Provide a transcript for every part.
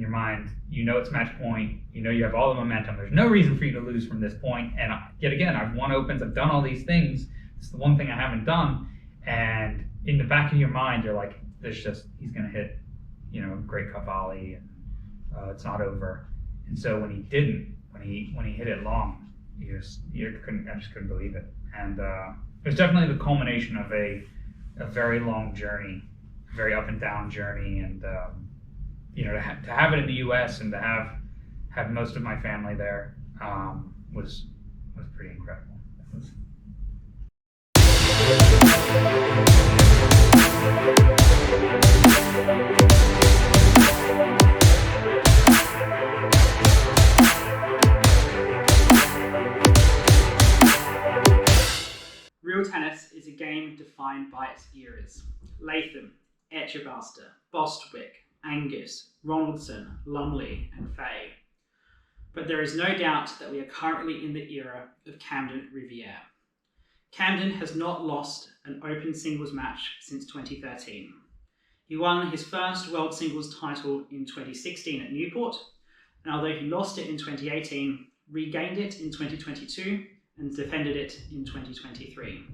your mind, you know it's match point, you know you have all the momentum. There's no reason for you to lose from this point. And yet again, I've won opens, I've done all these things. It's the one thing I haven't done. And in the back of your mind, you're like, he's going to hit, great cup volley, and it's not over. And so when he didn't, when he hit it long, I just couldn't believe it. And it was definitely the culmination of a very long journey, very up and down journey. And to have it in the U.S. and to have most of my family there was pretty incredible. Real tennis is a game defined by its eras. Latham, Etchebaster, Bostwick, Angus, Ronaldson, Lumley, and Fay. But there is no doubt that we are currently in the era of Camden Riviere. Camden has not lost an open singles match since 2013. He won his first world singles title in 2016 at Newport, and although he lost it in 2018, regained it in 2022 and defended it in 2023.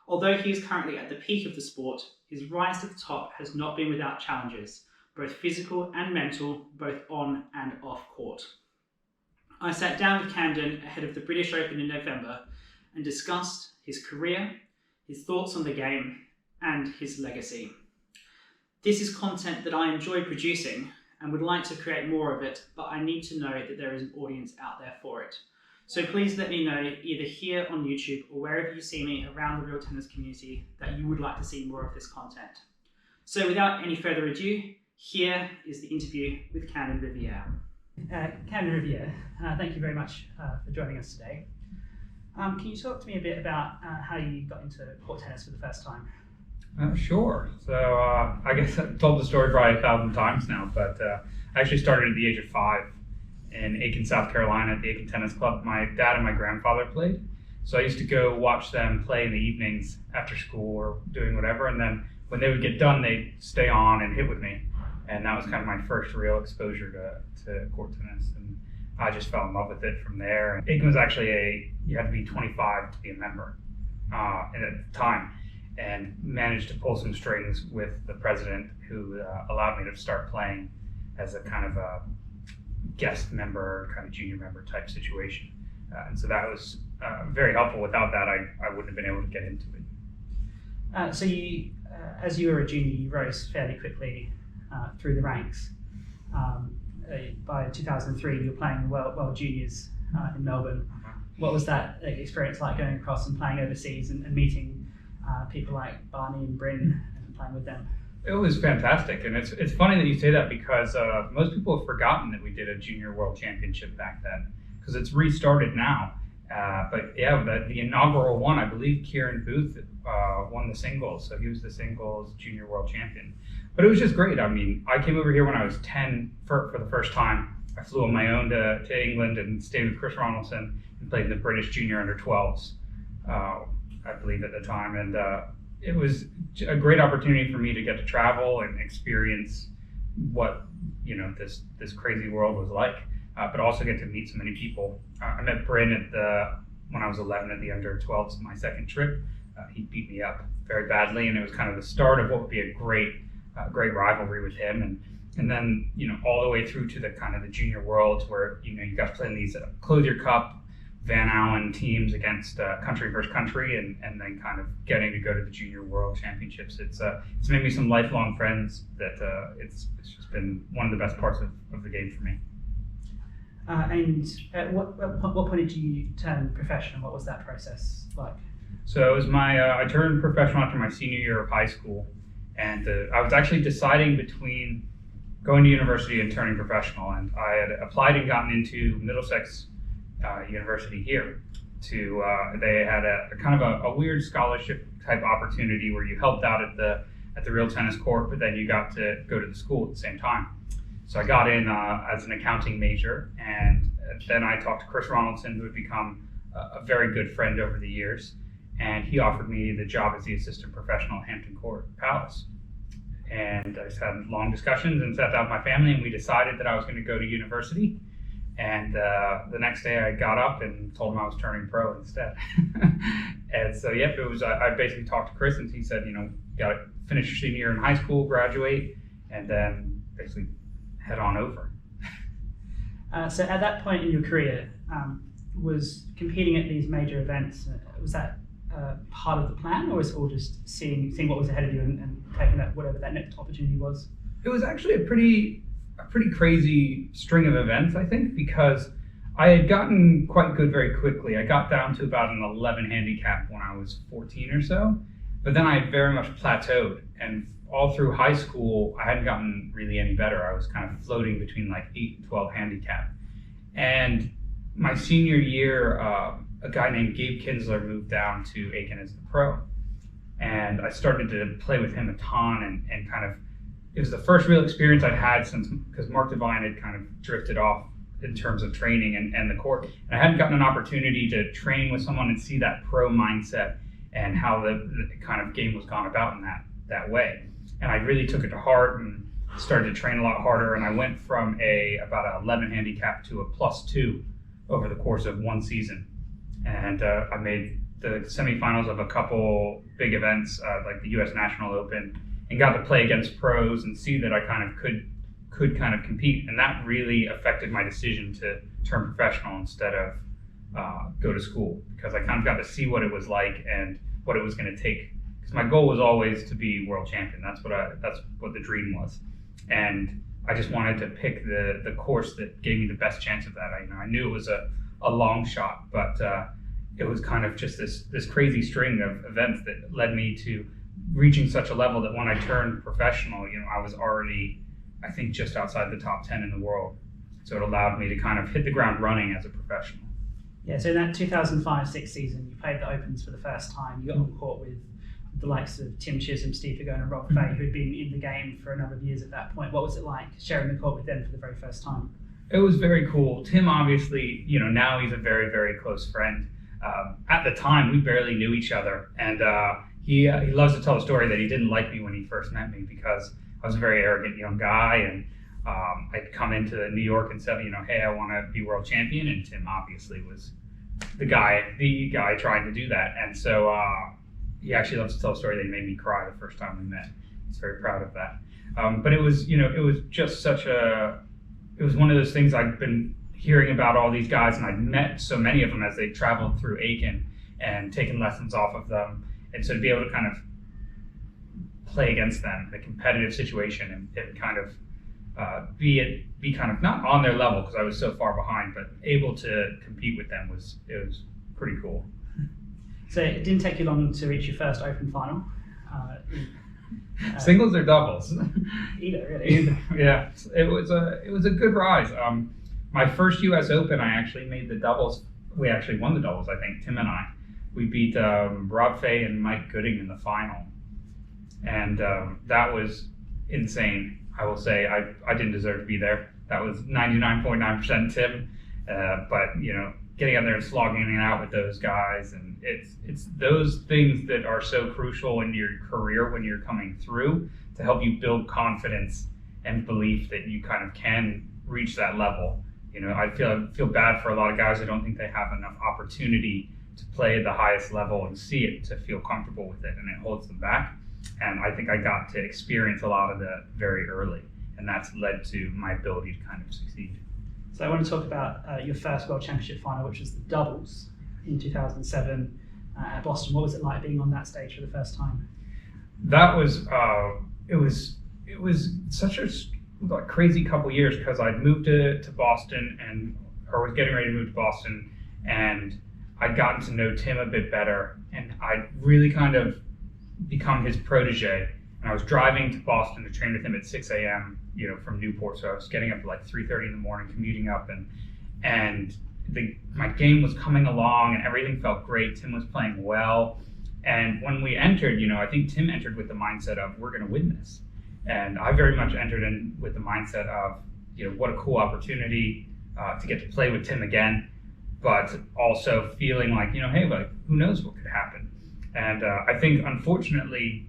Although he is currently at the peak of the sport, his rise to the top has not been without challenges, both physical and mental, both on and off court. I sat down with Camden ahead of the British Open in November and discussed his career, his thoughts on the game, and his legacy. This is content that I enjoy producing and would like to create more of it, but I need to know that there is an audience out there for it. So please let me know, either here on YouTube or wherever you see me around the real tennis community, that you would like to see more of this content. So without any further ado, here is the interview with Camden Riviere. Camden Riviere, thank you very much for joining us today. Can you talk to me a bit about how you got into court tennis for the first time? Sure. So I guess I've told the story probably 1,000 times now, but I actually started at the age of 5 in Aiken, South Carolina at the Aiken Tennis Club. My dad and my grandfather played. So I used to go watch them play in the evenings after school or doing whatever. And then when they would get done, they'd stay on and hit with me. And that was kind of my first real exposure to court tennis. And I just fell in love with it from there. And Aiken was actually you had to be 25 to be a member at the time, and managed to pull some strings with the president, who allowed me to start playing as a kind of a guest member, kind of junior member type situation. And so that was very helpful. Without that, I wouldn't have been able to get into it. So you, as you were a junior, you rose fairly quickly through the ranks. By 2003, you were playing World Juniors in Melbourne. What was that experience like, going across and playing overseas and meeting people like Barney and Bryn and playing with them? It was fantastic, and it's funny that you say that, because most people have forgotten that we did a Junior World Championship back then, because it's restarted now. But yeah, the inaugural one, I believe Kieran Booth won the singles, so he was the singles Junior World Champion. But it was just great. I mean, I came over here when I was 10 for the first time. I flew on my own to England and stayed with Chris Ronaldson and played in the British Junior Under-12s, I believe at the time. And it was a great opportunity for me to get to travel and experience what this crazy world was like, but also get to meet so many people. I met Bryn when I was 11 at the Under-12s, my second trip. He beat me up very badly, and it was kind of the start of what would be a great rivalry with him. And then all the way through to the kind of the junior worlds, where you got to play in these Clothier Cup, Van Allen teams against country versus country, and then kind of getting to go to the Junior World Championships. It's made me some lifelong friends that it's just been one of the best parts of the game for me. And at what point did you turn professional? What was that process like? So it was I turned professional after my senior year of high school, and I was actually deciding between going to university and turning professional, and I had applied and gotten into Middlesex University here. They had a kind of a weird scholarship type opportunity where you helped out at the real tennis court, but then you got to go to the school at the same time. So I got in as an accounting major, and then I talked to Chris Ronaldson, who had become a very good friend over the years, and he offered me the job as the assistant professional at Hampton Court Palace. and I just had long discussions and sat down with my family, and we decided that I was going to go to university. And the next day I got up and told him I was turning pro instead. And so, yep, it was, I basically talked to Chris, and he said, got to finish your senior year in high school, graduate, and then basically head on over. So at that point in your career, was competing at these major events, was that part of the plan, or was it all just seeing what was ahead of you and taking that, whatever that next opportunity was? It was actually a pretty crazy string of events, I think, because I had gotten quite good very quickly. I got down to about an 11 handicap when I was 14 or so, but then I had very much plateaued, and all through high school, I hadn't gotten really any better. I was kind of floating between like 8 and 12 handicap. And my senior year, a guy named Gabe Kinsler moved down to Aiken as the pro. And I started to play with him a ton, and kind of, it was the first real experience I'd had since, because Mark Devine had kind of drifted off in terms of training and the court. And I hadn't gotten an opportunity to train with someone and see that pro mindset and how the kind of game was gone about in that way. And I really took it to heart and started to train a lot harder. And I went from about an 11 handicap to a +2 over the course of one season. And I made the semifinals of a couple big events, like the U.S. National Open, and got to play against pros and see that I kind of could kind of compete. And that really affected my decision to turn professional instead of go to school, because I kind of got to see what it was like and what it was going to take. Because my goal was always to be world champion. That's what the dream was. And I just wanted to pick the course that gave me the best chance of that. I knew it was a long shot, but it was kind of just this crazy string of events that led me to reaching such a level that when I turned professional, I was already, I think, just outside the top 10 in the world. So it allowed me to kind of hit the ground running as a professional. Yeah, so in that 2005-06 season, you played the Opens for the first time. You got on court with the likes of Tim Chisholm, Steve Fagone, and Rob Fay, who had been in the game for a number of years at that point. What was it like sharing the court with them for the very first time? It was very cool. Tim, obviously, now he's a very, very close friend. At the time, we barely knew each other, and he loves to tell the story that he didn't like me when he first met me because I was a very arrogant young guy, and I'd come into New York and said, hey, I want to be world champion, and Tim obviously was the guy trying to do that, and so he actually loves to tell a story that he made me cry the first time we met. He's very proud of that. But it was, it was just it was one of those things I'd been hearing about all these guys, and I'd met so many of them as they traveled through Aiken and taken lessons off of them. And so to be able to kind of play against them in a competitive situation and kind of be kind of not on their level because I was so far behind, but able to compete with them was pretty cool. So it didn't take you long to reach your first Open final. Singles or doubles? Either, really. Yeah, it was a good rise. My first U.S. Open, I actually made the doubles. We actually won the doubles, I think, Tim and I. We beat Rob Fay and Mike Gooding in the final. And that was insane. I will say I didn't deserve to be there. That was 99.9% Tim. But, getting out there and slogging it out with those guys, and it's those things that are so crucial in your career when you're coming through to help you build confidence and belief that you kind of can reach that level. I feel bad for a lot of guys who don't think they have enough opportunity to play at the highest level and see it to feel comfortable with it, and it holds them back. And I think I got to experience a lot of that very early, and that's led to my ability to kind of succeed. So I want to talk about your first World Championship final, which was the doubles in 2007 at Boston. What was it like being on that stage for the first time? That was it was such a crazy couple years because I'd moved to Boston or was getting ready to move to Boston, and I'd gotten to know Tim a bit better, and I'd really kind of become his protege. And I was driving to Boston to train with him at 6 a.m. From Newport, so I was getting up at like 3:30 in the morning, commuting up, and my game was coming along, and everything felt great. Tim was playing well, and when we entered, I think Tim entered with the mindset of we're going to win this, and I very much entered in with the mindset of what a cool opportunity to get to play with Tim again, but also feeling like hey, like who knows what could happen. And I think unfortunately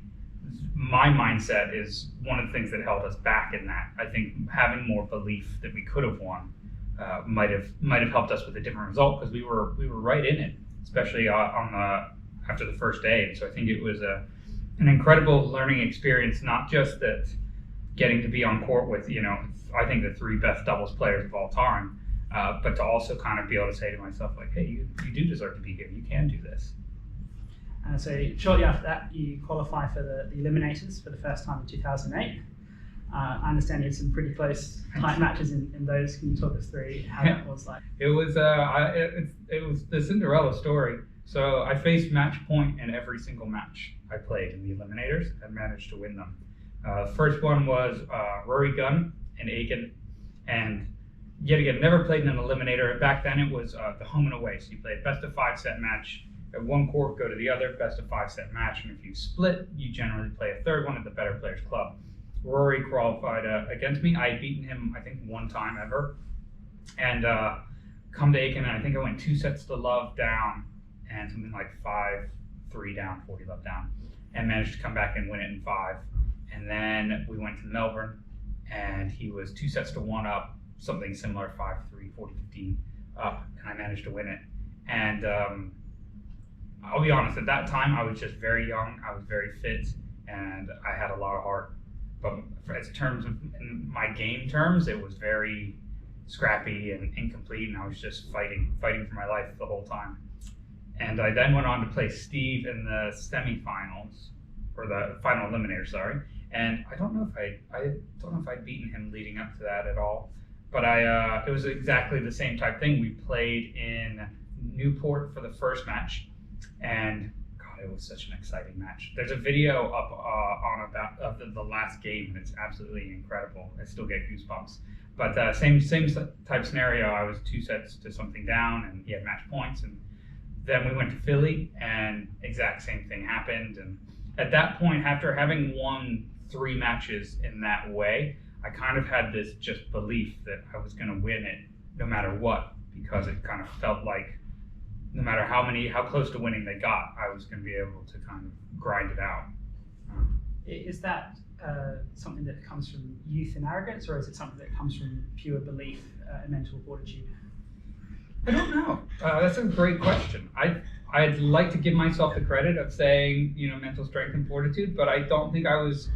my mindset is one of the things that held us back in that. I think having more belief that we could have won might have helped us with a different result, because we were right in it, especially after the first day. And so I think it was an incredible learning experience, not just that getting to be on court with, I think the 3 best doubles players of all time, but to also kind of be able to say to myself, like, hey, you do deserve to be here. You can do this. And so shortly after that, you qualify for the eliminators for the first time in 2008. I understand you had some pretty close, tight matches in those. Can you talk us through how that was like? It was it was the Cinderella story. So I faced match point in every single match I played in the eliminators and managed to win them. First one was Rory Gunn and Aiken, and yet again, never played in an eliminator. Back then it was the home and away. So you played best of 5 set match at one court, go to the other, best of 5 set match. And if you split, you generally play a third one at the better players club. Rory qualified against me. I had beaten him, I think, 1 time ever. And come to Aiken, and I think I went 2 sets to love down and something like 5-3 down, 40 love down, and managed to come back and win it in 5. And then we went to Melbourne, and he was 2 sets to 1 up, something similar, 5-3, 40-15 up, and I managed to win it. And I'll be honest, at that time I was just very young, I was very fit, and I had a lot of heart. But as terms of in my game terms, it was very scrappy and incomplete, and I was just fighting for my life the whole time. And I then went on to play Steve in the semifinals, or the final eliminator, sorry. And I don't know if I'd beaten him leading up to that at all. But it was exactly the same type thing. We played in Newport for the first match, and God, it was such an exciting match. There's a video up of the last game, and it's absolutely incredible. I still get goosebumps. But same type scenario. I was 2 sets to something down, and he had match points. And then we went to Philly, and exact same thing happened. And at that point, after having won 3 matches in that way, I kind of had this just belief that I was going to win it no matter what, because it kind of felt like no matter how close to winning they got, I was going to be able to kind of grind it out. Is that something that comes from youth and arrogance, or is it something that comes from pure belief and mental fortitude? I don't know. That's a great question. I'd like to give myself the credit of saying, mental strength and fortitude, but I don't think I was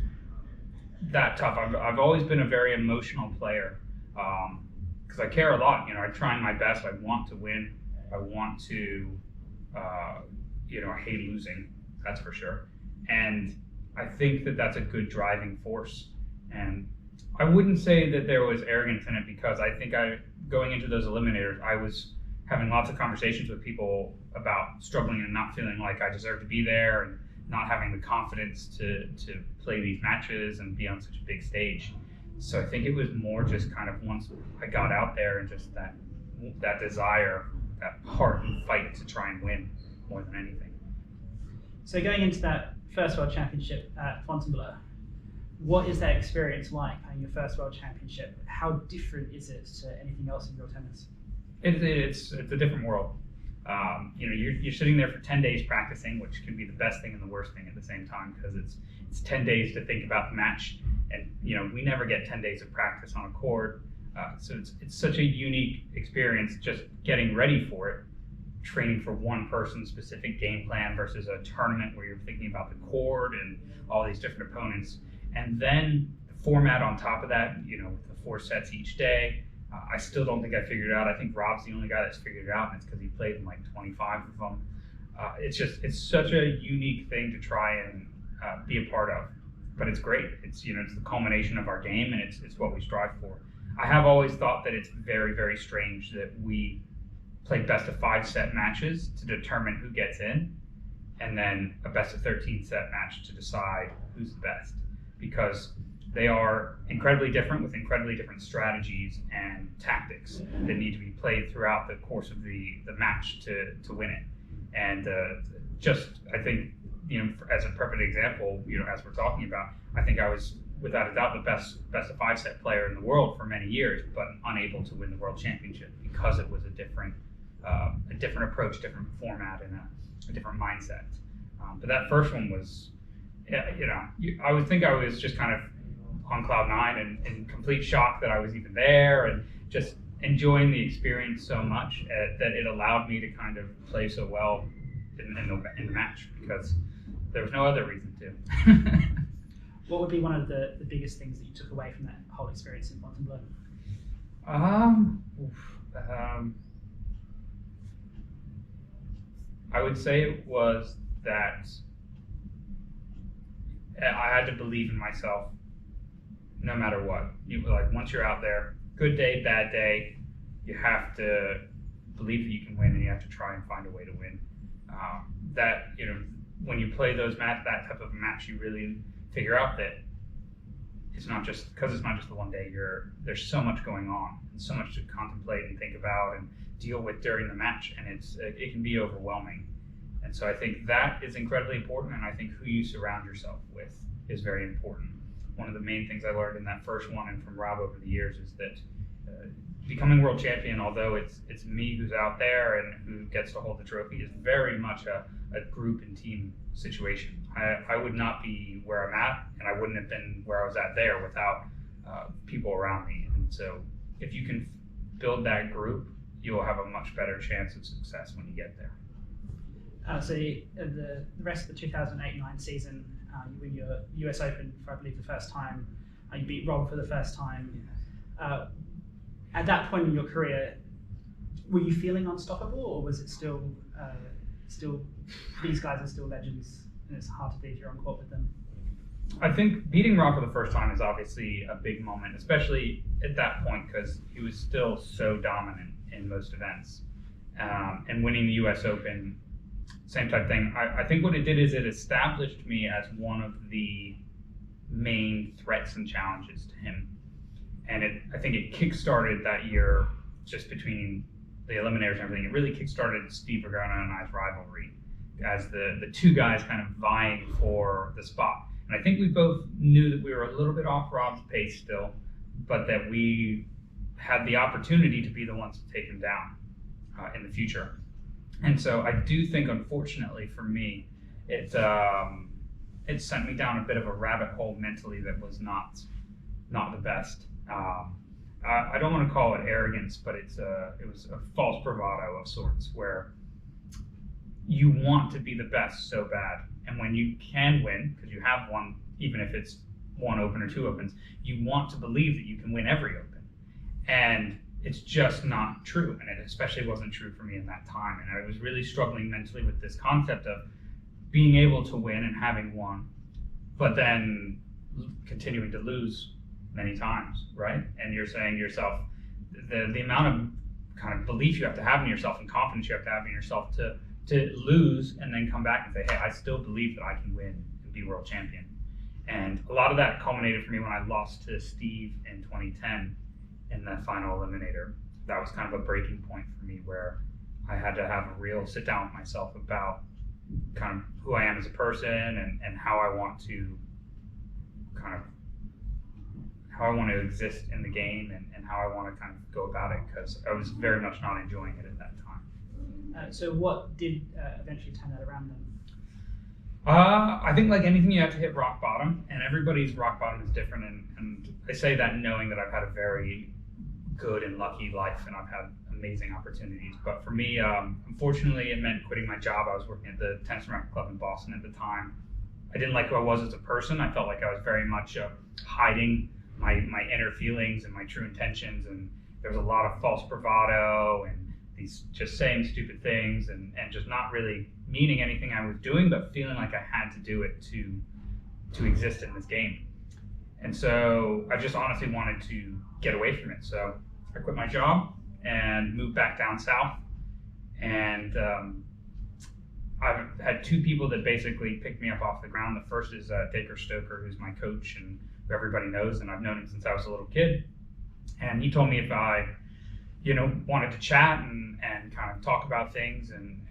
that tough. I've always been a very emotional player, because I care a lot. I try my best. I want to win. I want to, I hate losing, that's for sure. And I think that that's a good driving force. And I wouldn't say that there was arrogance in it, because I think going into those eliminators, I was having lots of conversations with people about struggling and not feeling like I deserved to be there, and not having the confidence to play these matches and be on such a big stage. So I think it was more just kind of once I got out there, and just that desire, that heart and fight to try and win more than anything. So going into that first World Championship at Fontainebleau, what is that experience like, playing your first World Championship? How different is it to anything else in your tennis? It's a different world. You're sitting there for 10 days practicing, which can be the best thing and the worst thing at the same time, because it's 10 days to think about the match, and we never get 10 days of practice on a court. So it's such a unique experience, just getting ready for it, training for one person's specific game plan versus a tournament where you're thinking about the court and all these different opponents. And then the format on top of that, with the 4 sets each day. I still don't think I figured it out. I think Rob's the only guy that's figured it out, and it's because he played in like 25 of them. It's such a unique thing to try and be a part of, but it's great. It's it's the culmination of our game, and it's what we strive for. I have always thought that it's very, very strange that we play best of 5 set matches to determine who gets in, and then a best of 13 set match to decide who's the best, because they are incredibly different, with incredibly different strategies and tactics that need to be played throughout the course of the match to win it. And I think, as a perfect example, as we're talking about, I think I was without a doubt the best of 5 set player in the world for many years, but unable to win the World Championship because it was a different approach, different format, and a different mindset. But that first one was I would think I was just kind of on cloud nine and in complete shock that I was even there, and just enjoying the experience so much that it allowed me to kind of play so well in the match, because there was no other reason to. What would be one of the biggest things that you took away from that whole experience in Fontainebleau? I would say it was that I had to believe in myself no matter what. Once you're out there, good day, bad day, you have to believe that you can win, and you have to try and find a way to win. When you play that type of a match, you really figure out that it's not just the one day. There's so much going on, and so much to contemplate and think about and deal with during the match, and it can be overwhelming. And so I think that is incredibly important, and I think who you surround yourself with is very important. One of the main things I learned in that first one and from Rob over the years is that becoming world champion, although it's me who's out there and who gets to hold the trophy, is very much a group and team situation. I would not be where I'm at, and I wouldn't have been where I was at there without people around me. And so if you can build that group, you'll have a much better chance of success when you get there. The rest of the 2008-9 season, you win your US Open for, I believe, the first time. You beat Rob for the first time. Yes. At that point in your career, were you feeling unstoppable, or was it still these guys are still legends and it's hard to beat if you're on court with them? I think beating Rob for the first time is obviously a big moment, especially at that point, because he was still so dominant in most events. And winning the US Open, same type thing. I think what it did is it established me as one of the main threats and challenges to him. And I think it kickstarted that year, just between the eliminators and everything. It really kickstarted Steve Vergara and I's rivalry as the two guys kind of vying for the spot. And I think we both knew that we were a little bit off Rob's pace still, but that we had the opportunity to be the ones to take him down in the future. And so I do think, unfortunately for me, it sent me down a bit of a rabbit hole mentally that was not the best. I don't want to call it arrogance, but it was a false bravado of sorts, where you want to be the best so bad, and when you can win, because you have won, even if it's one Open or two Opens, you want to believe that you can win every Open, and it's just not true. And it especially wasn't true for me in that time, and I was really struggling mentally with this concept of being able to win and having won, but then continuing to lose many times, right? And you're saying to yourself, the amount of kind of belief you have to have in yourself and confidence you have to have in yourself to lose and then come back and say, hey, I still believe that I can win and be world champion. And a lot of that culminated for me when I lost to Steve in 2010 in the final eliminator. That was kind of a breaking point for me, where I had to have a real sit down with myself about kind of who I am as a person and how I want to exist in the game and how I want to kind of go about it, because I was very much not enjoying it at that time. So what did eventually turn that around then? I think, like anything, you have to hit rock bottom, and everybody's rock bottom is different. And I say that knowing that I've had a very good and lucky life, and I've had amazing opportunities. But for me, unfortunately, it meant quitting my job. I was working at the tennis and racket club in Boston at the time. I didn't like who I was as a person. I felt like I was very much hiding my inner feelings and my true intentions, and there was a lot of false bravado and these just saying stupid things and just not really meaning anything I was doing, but feeling like I had to do it to exist in this game. And so I just honestly wanted to get away from it. So I quit my job and moved back down south. And I've had two people that basically picked me up off the ground. The first is Dacre Stoker, who's my coach and who everybody knows, and I've known him since I was a little kid. And he told me if I wanted to chat and kind of talk about things and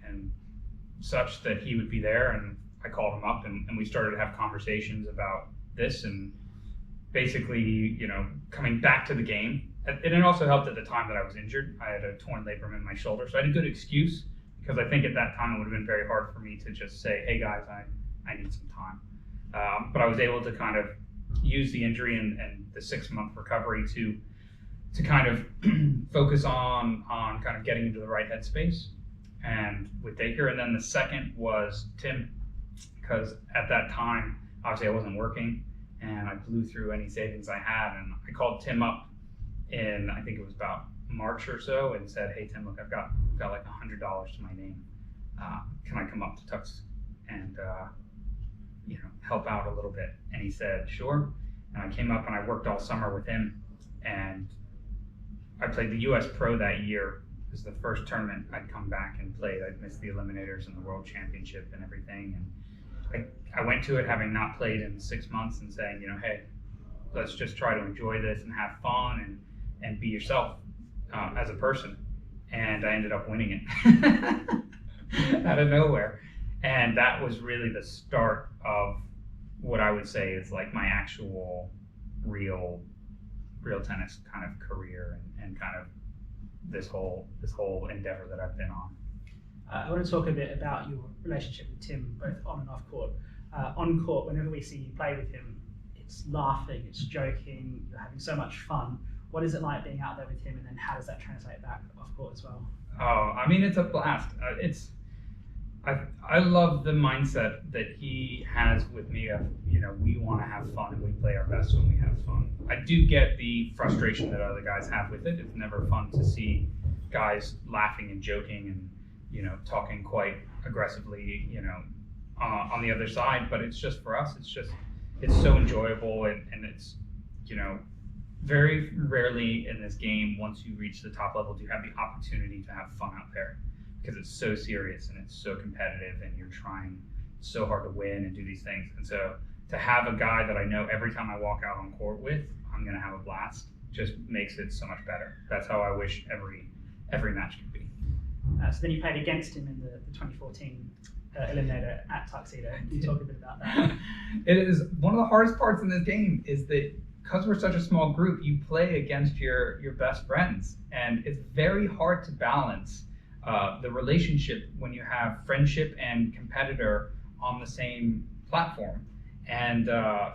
such, that he would be there. And I called him up and we started to have conversations about this, and basically, coming back to the game. And it also helped at the time that I was injured. I had a torn labrum in my shoulder, so I had a good excuse, because I think at that time it would have been very hard for me to just say, hey guys, I need some time. But I was able to kind of use the injury and the 6-month recovery to kind of focus on kind of getting into the right headspace and with Dacre. And then the second was Tim, because at that time, obviously I wasn't working and I blew through any savings I had. And I called Tim up in, I think it was about March or so, and said, hey Tim, look, I've got like $100 to my name. Can I come up to Tux and help out a little bit? And he said, sure. And I came up and I worked all summer with him, and I played the US Pro that year. It was the first tournament I'd come back and played. I'd missed the eliminators and the World Championship and everything. And I went to it having not played in 6 months and saying, hey, let's just try to enjoy this and have fun and be yourself as a person. And I ended up winning it out of nowhere. And that was really the start of what I would say is like my actual real tennis kind of career and kind of this whole endeavor that I've been on. I want to talk a bit about your relationship with Tim, both on and off court. On court, whenever we see you play with him, it's laughing, it's joking, you're having so much fun. What is it like being out there with him, and then how does that translate back off court as well? Oh, I mean, it's a blast. I love the mindset that he has with me of, we want to have fun and we play our best when we have fun. I do get the frustration that other guys have with it. It's never fun to see guys laughing and joking and, talking quite aggressively, on the other side. But it's just, for us, it's so enjoyable, and it's, very rarely in this game, once you reach the top level, do you have the opportunity to have fun out there, because it's so serious and it's so competitive and you're trying so hard to win and do these things. And so to have a guy that I know every time I walk out on court with, I'm going to have a blast, just makes it so much better. That's how I wish every match could be. So then you played against him in the 2014 eliminator at Tuxedo. Can you talk a bit about that? It is one of the hardest parts in this game, is that because we're such a small group, you play against your best friends, and it's very hard to balance the relationship when you have friendship and competitor on the same platform. And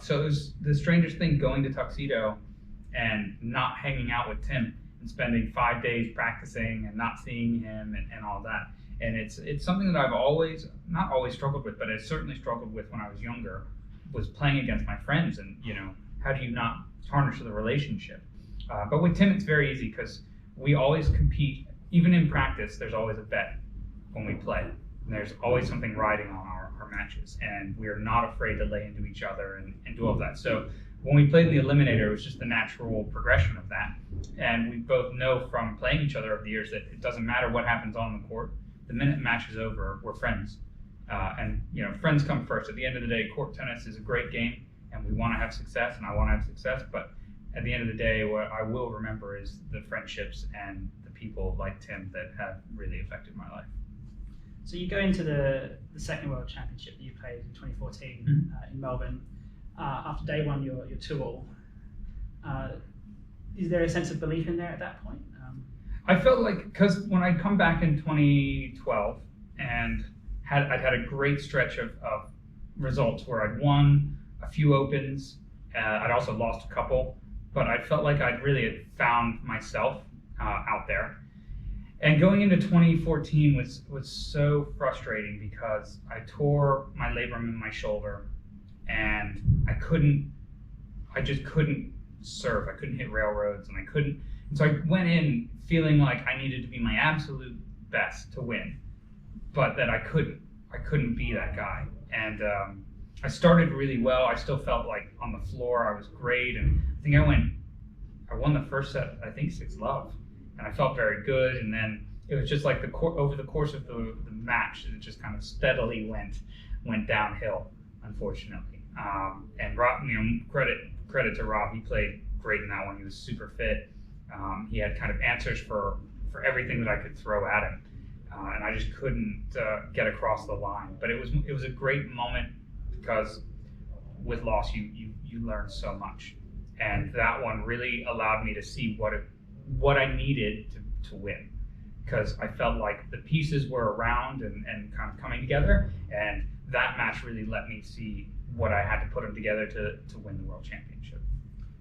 so it was the strangest thing going to Tuxedo and not hanging out with Tim and spending 5 days practicing and not seeing him and all that. And it's something that I've not always struggled with, but I certainly struggled with when I was younger, was playing against my friends, and how do you not tarnish the relationship? But with Tim, it's very easy, because we always compete. Even in practice, there's always a bet when we play. And there's always something riding on our matches, and we are not afraid to lay into each other and do all that. So when we played in the eliminator, it was just the natural progression of that. And we both know from playing each other over the years that it doesn't matter what happens on the court. The minute the match is over, we're friends. And friends come first. At the end of the day, court tennis is a great game, and we want to have success, and I want to have success. But at the end of the day, what I will remember is the friendships and the people like Tim that have really affected my life. So you go into the second World Championship that you played in 2014 in Melbourne. After day one, you're 2-all. Is there a sense of belief in there at that point? I felt like, because when I'd come back in 2012 and I'd had a great stretch of results where I'd won a few Opens, I'd also lost a couple, but I felt like I'd really found myself out there. And going into 2014 was so frustrating, because I tore my labrum in my shoulder, and I just couldn't serve. I couldn't hit railroads, and and so I went in feeling like I needed to be my absolute best to win, but that I couldn't be that guy. And I started really well. I still felt like on the floor I was great, and I think I won the first set, I think 6-love, and I felt very good. And then it was just like over the course of the match, it just kind of steadily went downhill, unfortunately. And Rob, credit to Rob, he played great in that one. He was super fit. He had kind of answers for everything that I could throw at him, and I just couldn't get across the line. But it was a great moment, because with loss you learn so much, and that one really allowed me to see what I needed to win, because I felt like the pieces were around and kind of coming together, and that match really let me see what I had to put them together to win the world championship.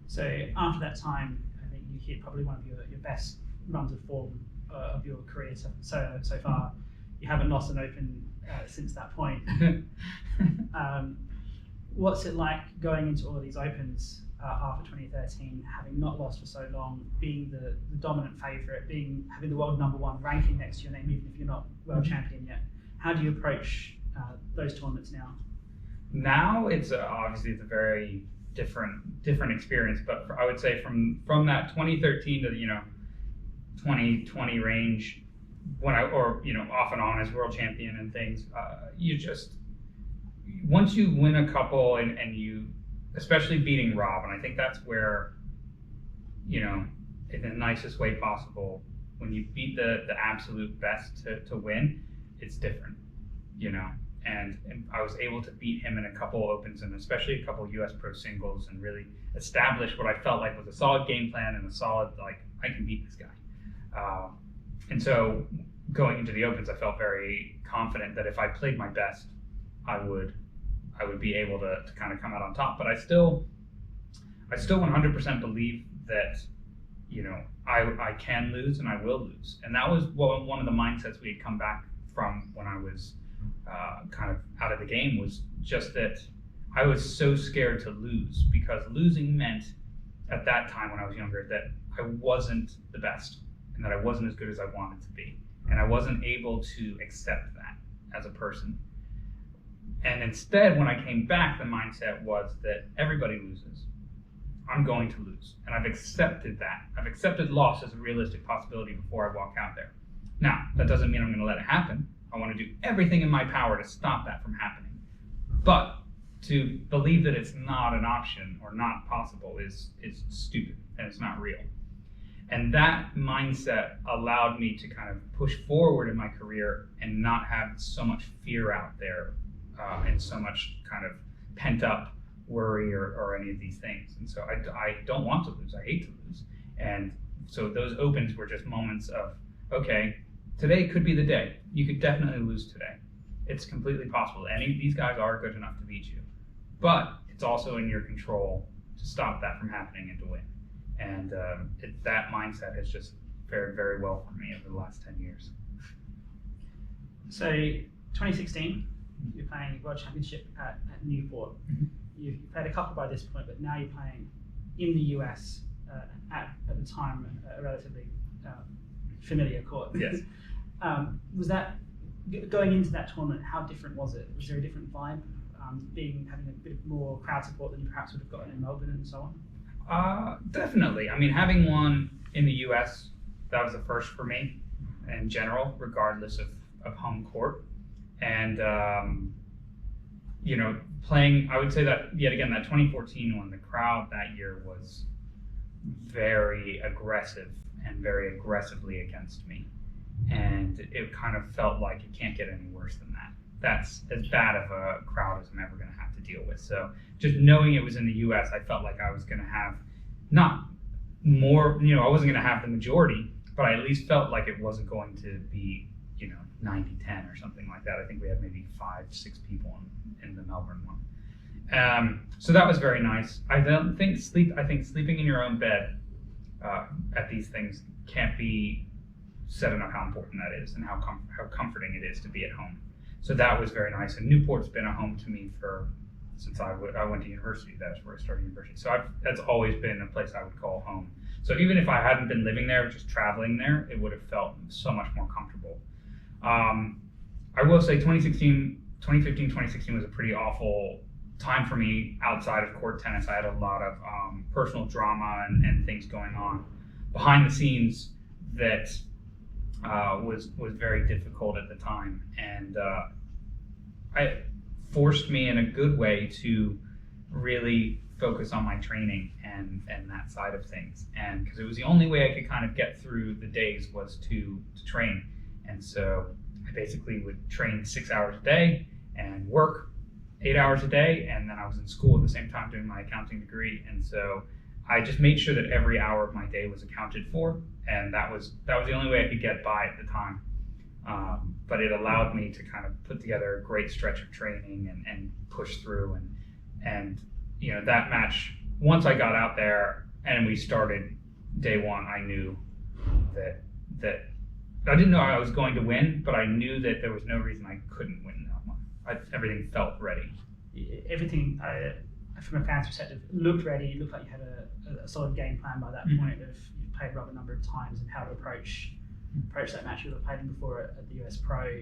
So after that time, I think you hit probably one of your best runs of form of your career so far. You haven't lost an Open since that point. What's it like going into all of these Opens after 2013, having not lost for so long, being the dominant favourite, having the world #1 ranking next to your name, even if you're not world champion yet? How do you approach those tournaments now? Now it's obviously it's a very different experience, but I would say from that 2013 to 2020 range, when off and on as world champion and things, once you win a couple and you, especially beating Rob, and I think that's where, in the nicest way possible, when you beat the absolute best to win, it's different, and I was able to beat him in a couple Opens and especially a couple US Pro Singles and really establish what I felt like was a solid game plan and a solid, I can beat this guy. And so going into the Opens, I felt very confident that if I played my best, I would be able to kind of come out on top. But I still 100% believe that, I can lose and I will lose. And that was one of the mindsets we had come back from when I was kind of out of the game, was just that I was so scared to lose, because losing meant at that time when I was younger that I wasn't the best and that I wasn't as good as I wanted to be. And I wasn't able to accept that as a person. And instead, when I came back, the mindset was that everybody loses. I'm going to lose. And I've accepted that. I've accepted loss as a realistic possibility before I walk out there. Now, that doesn't mean I'm going to let it happen. I want to do everything in my power to stop that from happening. But to believe that it's not an option or not possible is stupid, and it's not real. And that mindset allowed me to kind of push forward in my career and not have so much fear out there and so much kind of pent up worry or any of these things. And so I don't want to lose. I hate to lose. And so those Opens were just moments of, okay, today could be the day. You could definitely lose today. It's completely possible. These guys are good enough to beat you. But it's also in your control to stop that from happening and to win. And that mindset has just fared very well for me over the last 10 years. So 2016, you're playing World Championship at Newport. Mm-hmm. You've played a couple by this point, but now you're playing in the US at the time a relatively familiar court. Yes. Was that, going into that tournament, how different was it? Was there a different vibe, having a bit more crowd support than you perhaps would have gotten in Melbourne and so on? Definitely. I mean, having won in the US, that was a first for me in general, regardless of home court. And, playing, I would say that, yet again, that 2014 one, the crowd that year was very aggressive and very aggressively against me. And it kind of felt like it can't get any worse than that. That's as bad of a crowd as I'm ever going to have to deal with. So just knowing it was in the US, I felt like I was going to have not more, I wasn't going to have the majority, but I at least felt like it wasn't going to be, 90-10 or something like that. I think we had maybe 5-6 people in the Melbourne one. So that was very nice. I think sleeping in your own bed at these things can't be said enough how important that is and how comforting it is to be at home. So that was very nice. And Newport's been a home to me since I went to university. That's where I started university. So that's always been a place I would call home. So even if I hadn't been living there, just traveling there, it would have felt so much more comfortable. I will say 2015, 2016 was a pretty awful time for me outside of court tennis. I had a lot of personal drama and things going on behind the scenes that was very difficult at the time, and it forced me in a good way to really focus on my training and that side of things, and because it was the only way I could kind of get through the days was to train. And so I basically would train 6 hours a day and work 8 hours a day, and then I was in school at the same time doing my accounting degree. And so I just made sure that every hour of my day was accounted for, and that was the only way I could get by at the time. But it allowed me to kind of put together a great stretch of training and push through. And And that match, once I got out there and we started day one, I knew that I didn't know I was going to win, but I knew that there was no reason I couldn't win that one. Everything felt ready. Everything, from a fan's perspective, looked ready. It looked like you had a solid game plan by that point. Of you've played Rob a number of times and how to approach that match. You would have played him before at the US Pro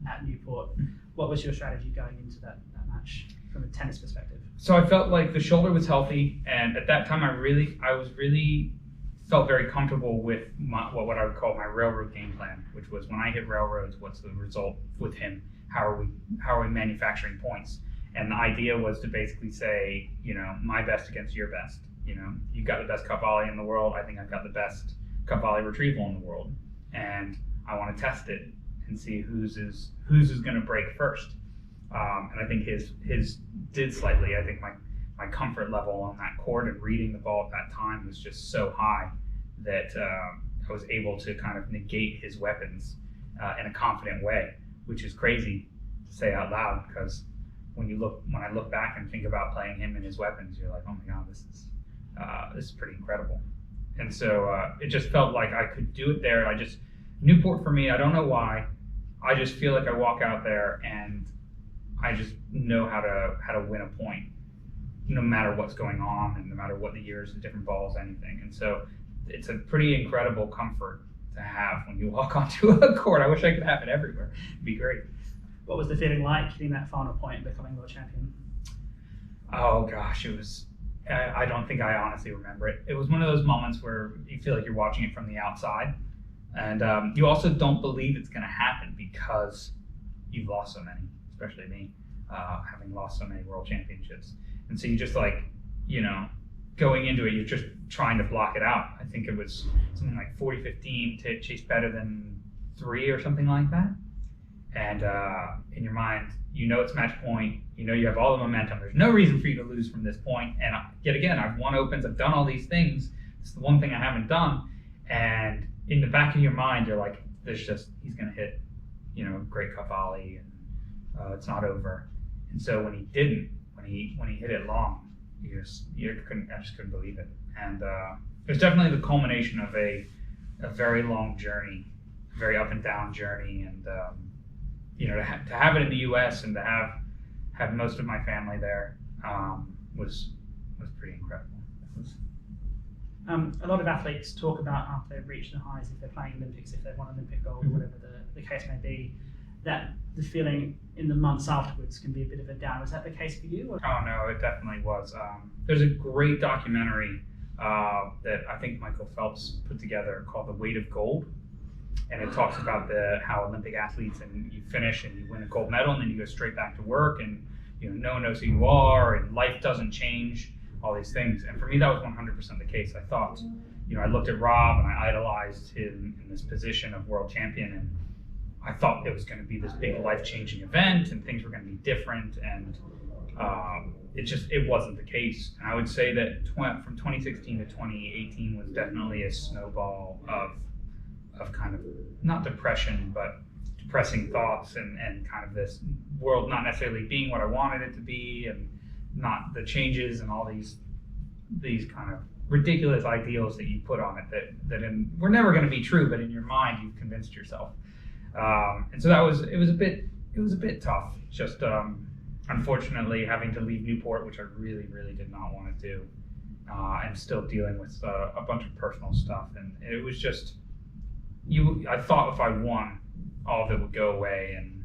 at Newport. What was your strategy going into that match from a tennis perspective? So I felt like the shoulder was healthy, and at that time I was really felt very comfortable with what I would call my railroad game plan, which was when I hit railroads, what's the result with him? How are we manufacturing points? And the idea was to basically say, my best against your best. You've got the best cup volley in the world. I think I've got the best cup volley retrieval in the world, and I want to test it and see whose is going to break first. And I think his did slightly. I think my comfort level on that court and reading the ball at that time was just so high that I was able to kind of negate his weapons in a confident way, which is crazy to say out loud, because when I look back and think about playing him and his weapons, you're like, oh my God, this is pretty incredible. And so it just felt like I could do it there. Newport for me, I don't know why. I just feel like I walk out there and I just know how to win a point, no matter what's going on and no matter what the years, the different balls, anything. And so it's a pretty incredible comfort to have when you walk onto a court. I wish I could have it everywhere. It'd be great. What was the feeling like hitting that final point and becoming world champion? Oh gosh, it was. I don't think I honestly remember it. It was one of those moments where you feel like you're watching it from the outside, and you also don't believe it's going to happen because you've lost so many, especially me, having lost so many world championships. And so you just going into it, you're just trying to block it out. I think it was something like 40-15 to chase better than 3 or something like that. And in your mind, it's match point. You have all the momentum. There's no reason for you to lose from this point. And yet again, I've won opens. I've done all these things. It's the one thing I haven't done. And in the back of your mind, you're like, he's going to hit, great cup volley, and it's not over. And so when he didn't, when he hit it long, I just couldn't believe it. And it was definitely the culmination of a very long journey, a very up and down journey, and to have it in the U.S. and to have most of my family there was pretty incredible. A lot of athletes talk about after they've reached the highs, if they're playing Olympics, if they've won Olympic gold, whatever the case may be, that the feeling in the months afterwards can be a bit of a down. Was that the case for you? Or? Oh no, it definitely was. There's a great documentary that I think Michael Phelps put together called The Weight of Gold. And it talks about how Olympic athletes, and you finish and you win a gold medal and then you go straight back to work, and no one knows who you are and life doesn't change, all these things. And for me, that was 100% the case. I thought, I looked at Rob and I idolized him in this position of world champion, and I thought it was going to be this big life-changing event and things were going to be different, and it wasn't the case. And I would say that from 2016 to 2018 was definitely a snowball of kind of not depression, but depressing thoughts and kind of this world not necessarily being what I wanted it to be, and not the changes and all these kind of ridiculous ideals that you put on it that were never going to be true, but in your mind you've convinced yourself. And so it was a bit tough. Just unfortunately having to leave Newport, which I really, really did not want to do, and still dealing with a bunch of personal stuff, and it was just. I thought if I won, all of it would go away, and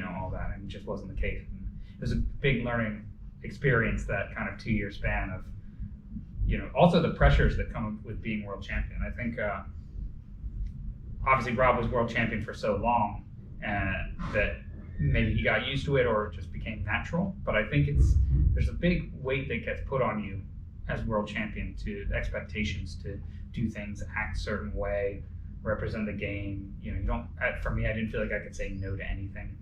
all that, and it just wasn't the case. And it was a big learning experience, that kind of 2-year span of, also the pressures that come with being world champion. I think obviously Rob was world champion for so long, and that maybe he got used to it or it just became natural. But I think there's a big weight that gets put on you as world champion, to expectations to do things, act a certain way, represent the game. For me, I didn't feel like I could say no to anything.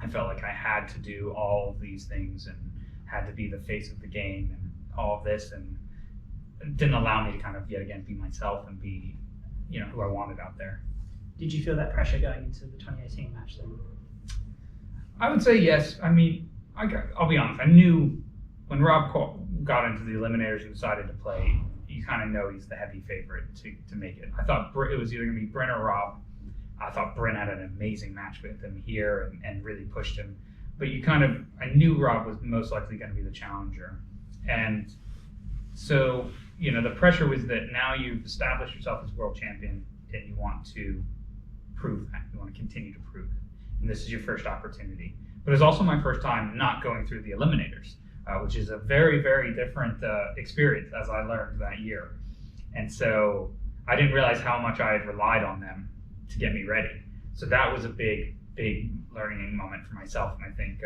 I felt like I had to do all of these things and had to be the face of the game and all of this, and it didn't allow me to kind of yet again be myself and be, who I wanted out there. Did you feel that pressure going into the 2018 match then? I would say yes. I mean, I'll be honest. I knew when Rob got into the eliminators and decided to play, you kind of know he's the heavy favorite to make it. I thought it was either going to be Bryn or Rob. I thought Bryn had an amazing match with him here and really pushed him. But I knew Rob was most likely going to be the challenger. And so, the pressure was that now you've established yourself as world champion and you want to prove that. You want to continue to prove it. And this is your first opportunity. But it was also my first time not going through the eliminators, which is a very, very different experience, as I learned that year. And so I didn't realize how much I had relied on them to get me ready. So that was a big, big learning moment for myself. And I think,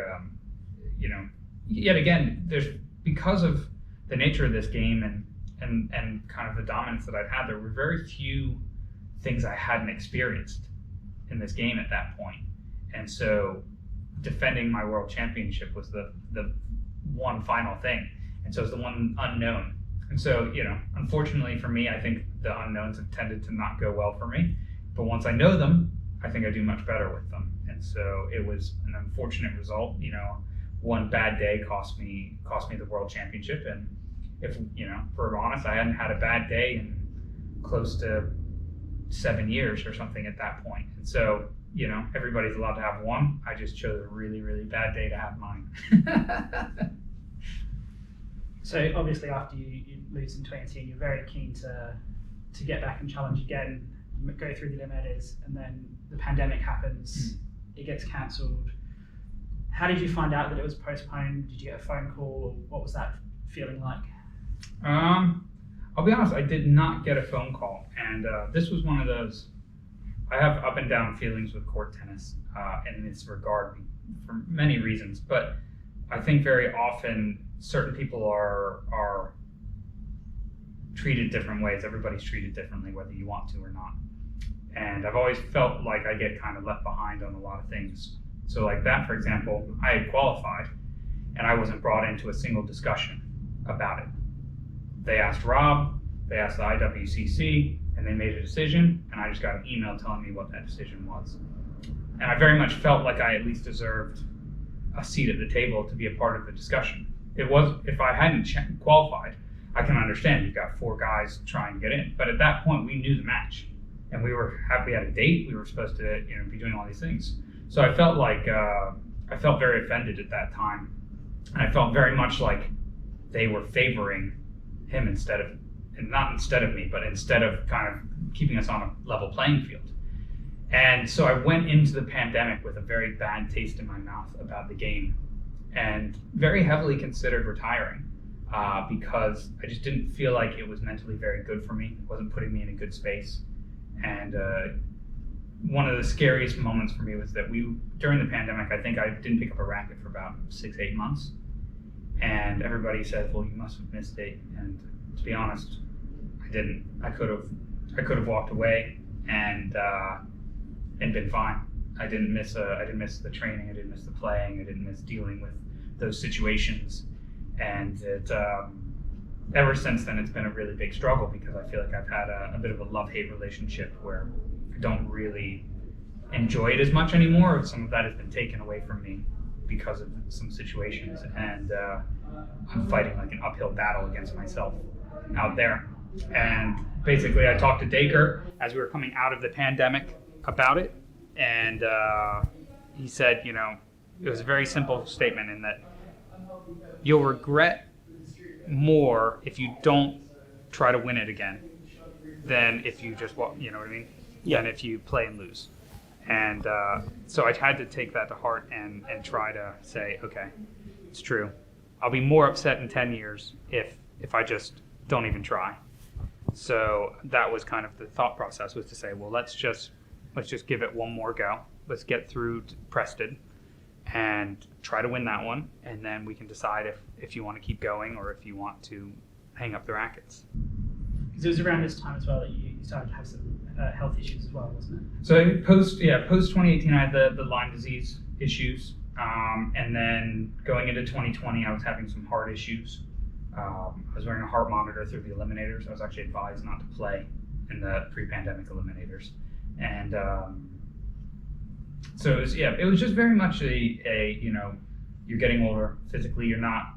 yet again, because of the nature of this game and kind of the dominance that I'd had, there were very few things I hadn't experienced in this game at that point. And so defending my world championship was the one final thing. And so it was the one unknown. And so, unfortunately for me, I think the unknowns have tended to not go well for me. But once I know them, I think I do much better with them. And so it was an unfortunate result. One bad day cost me the world championship. And if for honest, I hadn't had a bad day in close to 7 years or something at that point. And so, everybody's allowed to have one. I just chose a really, really bad day to have mine. So obviously after you lose in 2018, you're very keen to get back and challenge again, go through the eliminators, and then the pandemic happens, it gets cancelled. How did you find out that it was postponed? Did you get a phone call, or what was that feeling like? I'll be honest, I did not get a phone call, and this was one of those. I have up and down feelings with court tennis in this regard for many reasons, but I think very often certain people are treated different ways. Everybody's treated differently, whether you want to or not. And I've always felt like I get kind of left behind on a lot of things. So like that, for example, I had qualified and I wasn't brought into a single discussion about it. They asked Rob, they asked the IWCC, and they made a decision, and I just got an email telling me what that decision was. And I very much felt like I at least deserved a seat at the table to be a part of the discussion. It was, if I hadn't qualified, I can understand you've got 4 guys trying to get in. But at that point, we knew the match, and we had a date. We were supposed to, be doing all these things. So I felt like I felt very offended at that time, and I felt very much like they were favoring him instead of me, but instead of kind of keeping us on a level playing field. And so I went into the pandemic with a very bad taste in my mouth about the game, and very heavily considered retiring because I just didn't feel like it was mentally very good for me. It wasn't putting me in a good space. And one of the scariest moments for me was that during the pandemic, I think I didn't pick up a racket for about 6-8 months. And everybody said, well, you must have missed it. And to be honest, I didn't. I could have walked away and been fine. I didn't miss the training. I didn't miss the playing. I didn't miss dealing with those situations. And ever since then, it's been a really big struggle because I feel like I've had a bit of a love-hate relationship where I don't really enjoy it as much anymore. Some of that has been taken away from me because of some situations, and I'm fighting like an uphill battle against myself out there. And basically, I talked to Dacre as we were coming out of the pandemic about it, and he said, it was a very simple statement in that you'll regret more if you don't try to win it again than if you just, than if you play and lose. And so I had to take that to heart and try to say, okay, it's true. I'll be more upset in 10 years if I just don't even try. So that was kind of the thought process, was to say, well, let's just give it one more go. Let's get through to Preston and try to win that one, and then we can decide if you want to keep going or if you want to hang up the rackets. Because it was around this time as well that you started to have some health issues as well, wasn't it? So post 2018, I had the Lyme disease issues, and then going into 2020, I was having some heart issues. I was wearing a heart monitor through the eliminators. I was actually advised not to play in the pre-pandemic eliminators, and so it was just very much a you're getting older physically. You're not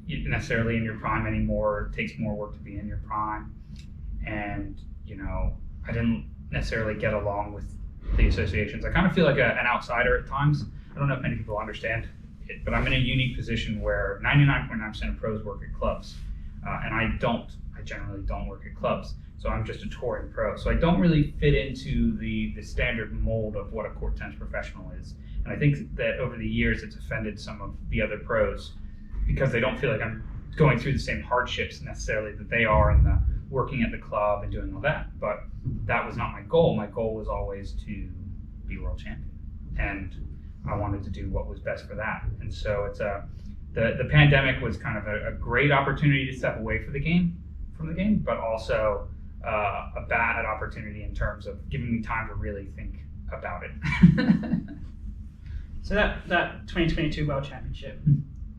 necessarily in your prime anymore. It takes more work to be in your prime. And, I didn't necessarily get along with the associations. I kind of feel like an outsider at times. I don't know if many people understand it, but I'm in a unique position where 99.9% of pros work at clubs. And I generally don't work at clubs. So I'm just a touring pro. So I don't really fit into the standard mold of what a court tennis professional is. And I think that over the years it's offended some of the other pros because they don't feel like I'm going through the same hardships necessarily that they are in the working at the club and doing all that. But that was not my goal. My goal was always to be world champion. And I wanted to do what was best for that. And so it's the pandemic was kind of a great opportunity to step away from the game, but also a bad opportunity in terms of giving me time to really think about it. So that 2022 World Championship,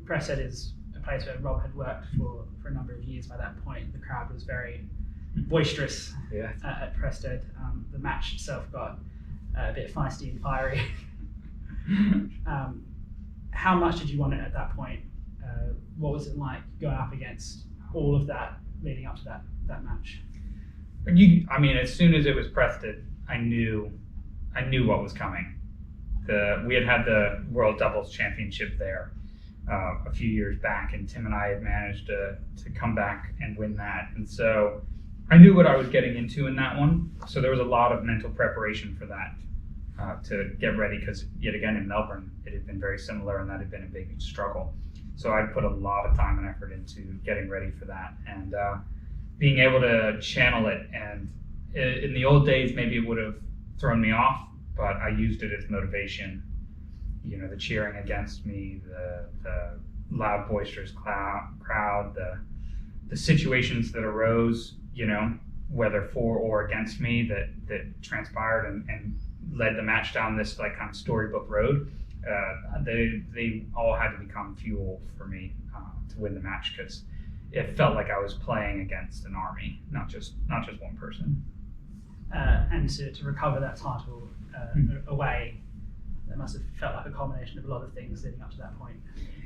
Prested is a place where Rob had worked for a number of years by that point. The crowd was very boisterous at Prested. The match itself got a bit feisty and fiery. How much did you want it at that point? What was it like going up against all of that leading up to that match? As soon as it was Prested, I knew what was coming. We had the World Doubles Championship there a few years back, and Tim and I had managed to come back and win that. And so I knew what I was getting into in that one. So there was a lot of mental preparation for that to get ready, because yet again in Melbourne, it had been very similar, and that had been a big struggle. So I put a lot of time and effort into getting ready for that, and being able to channel it. And in the old days, maybe it would have thrown me off, but I used it as motivation. The cheering against me, the loud, boisterous crowd, the situations that arose, whether for or against me, that transpired and led the match down this kind of storybook road. They all had to become fuel for me to win the match, because it felt like I was playing against an army, not just one person. And to recover that title away, that must have felt like a combination of a lot of things leading up to that point.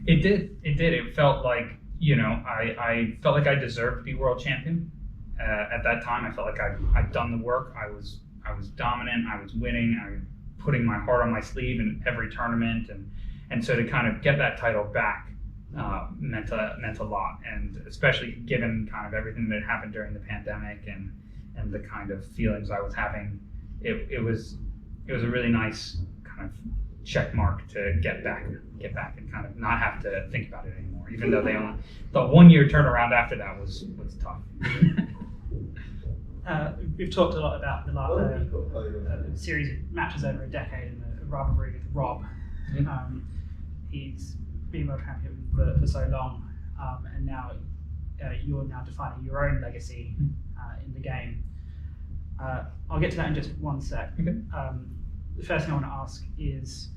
It did. It felt like, I felt like I deserved to be world champion. At that time, I felt like I'd done the work. I was dominant. I was winning. I was putting my heart on my sleeve in every tournament, and so to kind of get that title back meant a lot. And especially given kind of everything that happened during the pandemic and the kind of feelings I was having, it was a really nice kind of check mark to get back and kind of not have to think about it anymore, even though the 1 year turnaround after that was tough. We've talked a lot about the series of matches over a decade and the rivalry with Rob. He's been world champion for so long, and now you're now defining your own legacy in the game. I'll get to that in just one sec. Okay. The first thing I want to ask is,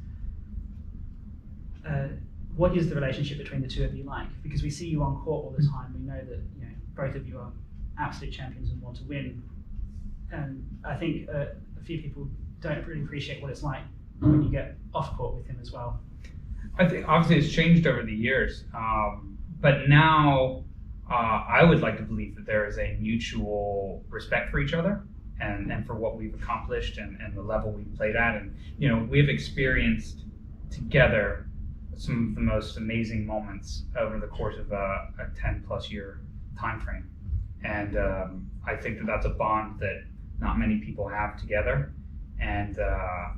what is the relationship between the two of you like? Because we see you on court all the time. We know that both of you are absolute champions and want to win. And I think a few people don't really appreciate what it's like when you get off court with him as well. I think obviously it's changed over the years, but now I would like to believe that there is a mutual respect for each other and for what we've accomplished and the level we've played at. And we've experienced together some of the most amazing moments over the course of a 10 plus year time frame. And I think that that's a bond that not many people have together. And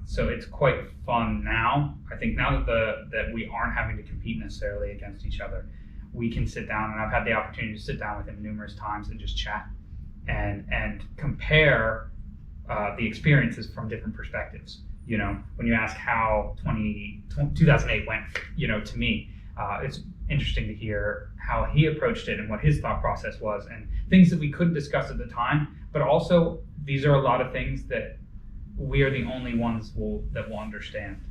so it's quite fun now. I think now that we aren't having to compete necessarily against each other, we can sit down, and I've had the opportunity to sit down with him numerous times and just chat and compare the experiences from different perspectives. When you ask how 2008 went, to me, it's interesting to hear how he approached it and what his thought process was, and things that we couldn't discuss at the time. But also, these are a lot of things that we are the only ones that will understand,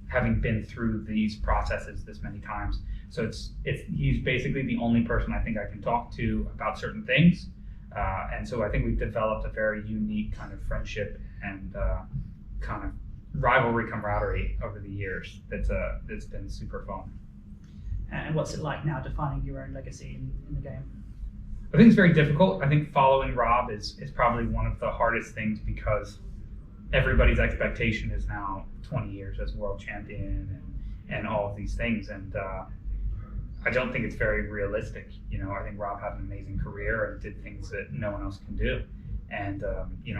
having been through these processes this many times. So he's basically the only person I think I can talk to about certain things, and so I think we've developed a very unique kind of friendship and kind of rivalry camaraderie over the years. That's been super fun. And what's it like now defining your own legacy in the game? I think it's very difficult. I think following Rob is probably one of the hardest things because everybody's expectation is now 20 years as world champion and all of these things. And I don't think it's very realistic. I think Rob had an amazing career and did things that no one else can do. And,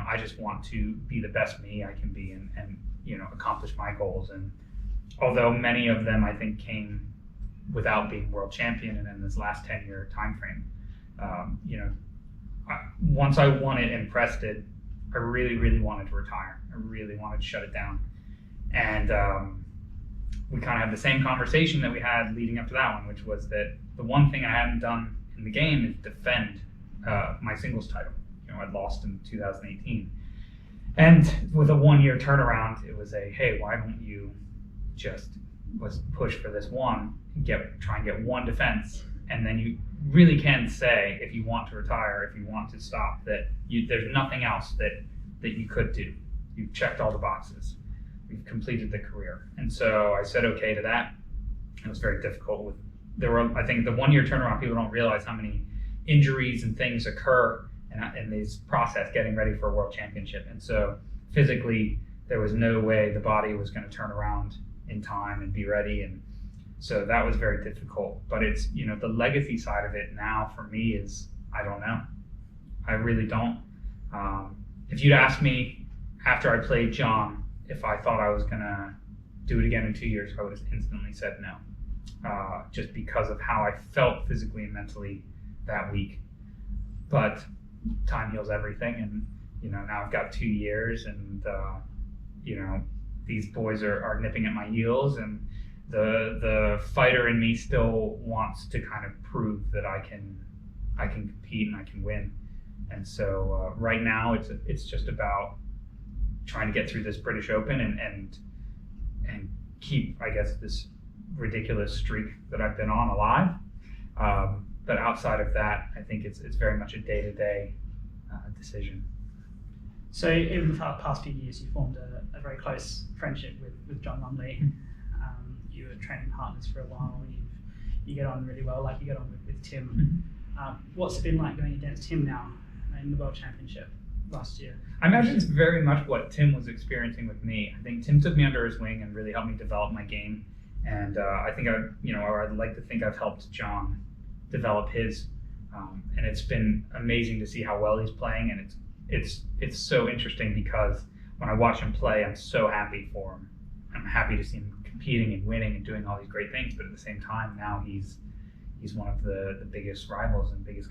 I just want to be the best me I can be and accomplish my goals. And although many of them I think came without being world champion and in this last 10-year time frame, once I won it and pressed it, I really, really wanted to retire. I really wanted to shut it down. And we kind of had the same conversation that we had leading up to that one, which was that the one thing I hadn't done in the game is defend my singles title. I'd lost in 2018. And with a 1-year turnaround, it was hey, why don't you just let's push for this one, try and get one defense, and then you really can say if you want to retire, if you want to stop, that there's nothing else that you could do. You've checked all the boxes. We've completed the career. And so I said okay to that. It was very difficult. I think the 1-year turnaround, people don't realize how many injuries and things occur in this process getting ready for a world championship. And so physically, there was no way the body was going to turn around in time and be ready. And so that was very difficult. But it's, the legacy side of it now for me is, I don't know. I really don't. If you'd asked me after I played John, if I thought I was going to do it again in 2 years, I would have instantly said no. Just because of how I felt physically and mentally that week. But time heals everything, and now I've got 2 years, and these boys are nipping at my heels, and the fighter in me still wants to kind of prove that I can compete and I can win. And so right now it's just about trying to get through this British Open and keep, I guess, this ridiculous streak that I've been on alive. But outside of that, I think it's very much a day-to-day decision. So in the past few years, you formed a very close friendship with John Lumley. You were training partners for a while. You get on really well, like you get on with Tim. What's it been like going against him now in the World Championship last year? I imagine it's very much what Tim was experiencing with me. I think Tim took me under his wing and really helped me develop my game. And I think I'd like to think I've helped John develop his, and it's been amazing to see how well he's playing. And it's so interesting because when I watch him play, I'm so happy for him. I'm happy to see him competing and winning and doing all these great things. But at the same time, now he's one of the biggest rivals and biggest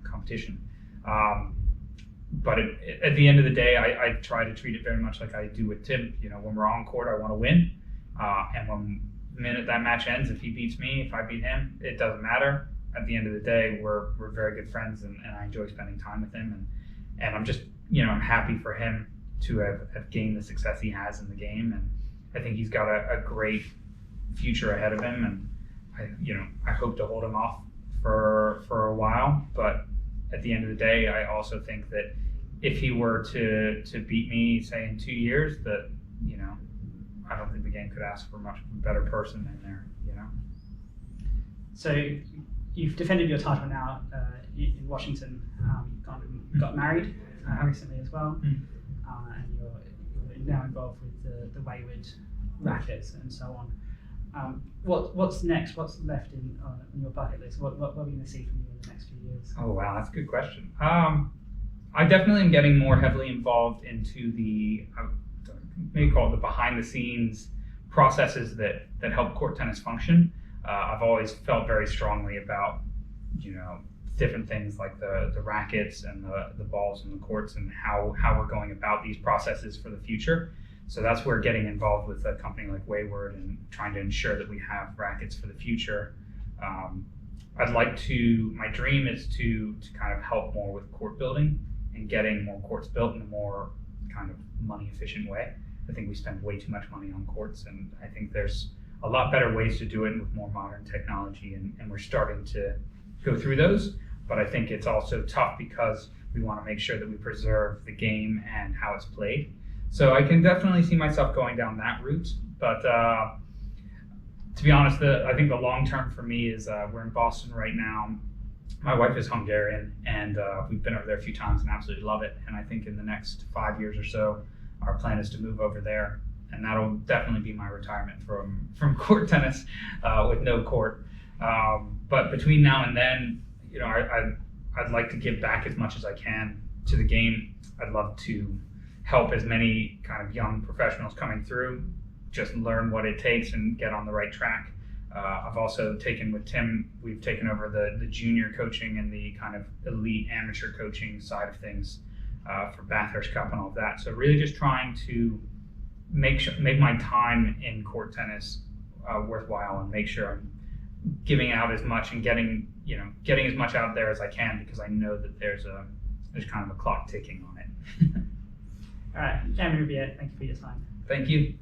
competition. But at the end of the day, I try to treat it very much like I do with Tim. When we're on court, I want to win, and when the minute that match ends, if he beats me, if I beat him, it doesn't matter. At the end of the day, we're very good friends, and I enjoy spending time with him. And I'm just, I'm happy for him to have gained the success he has in the game. And I think he's got a great future ahead of him. And I hope to hold him off for a while. But at the end of the day, I also think that if he were to beat me, say in 2 years, that, I don't think the game could ask for a much better person in there, So you've defended your title now in Washington. You've got married recently as well, and you're now involved with the Wayward rackets and so on. What's next? What's left on your bucket list? What are we going to see from you in the next few years? Oh wow, that's a good question. I definitely am getting more heavily involved into the maybe call it the behind the scenes processes that help court tennis function. I've always felt very strongly about different things like the rackets and the balls and the courts and how we're going about these processes for the future. So that's where getting involved with a company like Wayward and trying to ensure that we have rackets for the future. My dream is to kind of help more with court building and getting more courts built in a more kind of money efficient way. I think we spend way too much money on courts, and I think there's a lot better ways to do it with more modern technology, and we're starting to go through those. But I think it's also tough because we want to make sure that we preserve the game and how it's played. So I can definitely see myself going down that route, but To be honest, I think the long term for me is we're in Boston right now. My wife is Hungarian, and we've been over there a few times and absolutely love it. And I think in the next 5 years or so, our plan is to move over there, and that'll definitely be my retirement from court tennis with no court. But between now and then, I'd like to give back as much as I can to the game. I'd love to help as many kind of young professionals coming through just learn what it takes and get on the right track. I've also taken with Tim, we've taken over the junior coaching and the kind of elite amateur coaching side of things for Bathurst Cup and all of that. So really just trying to make my time in court tennis worthwhile and make sure I'm giving out as much and getting as much out there as I can, because I know that there's kind of a clock ticking on it. All right, Camden Riviere, thank you for your time. Thank you.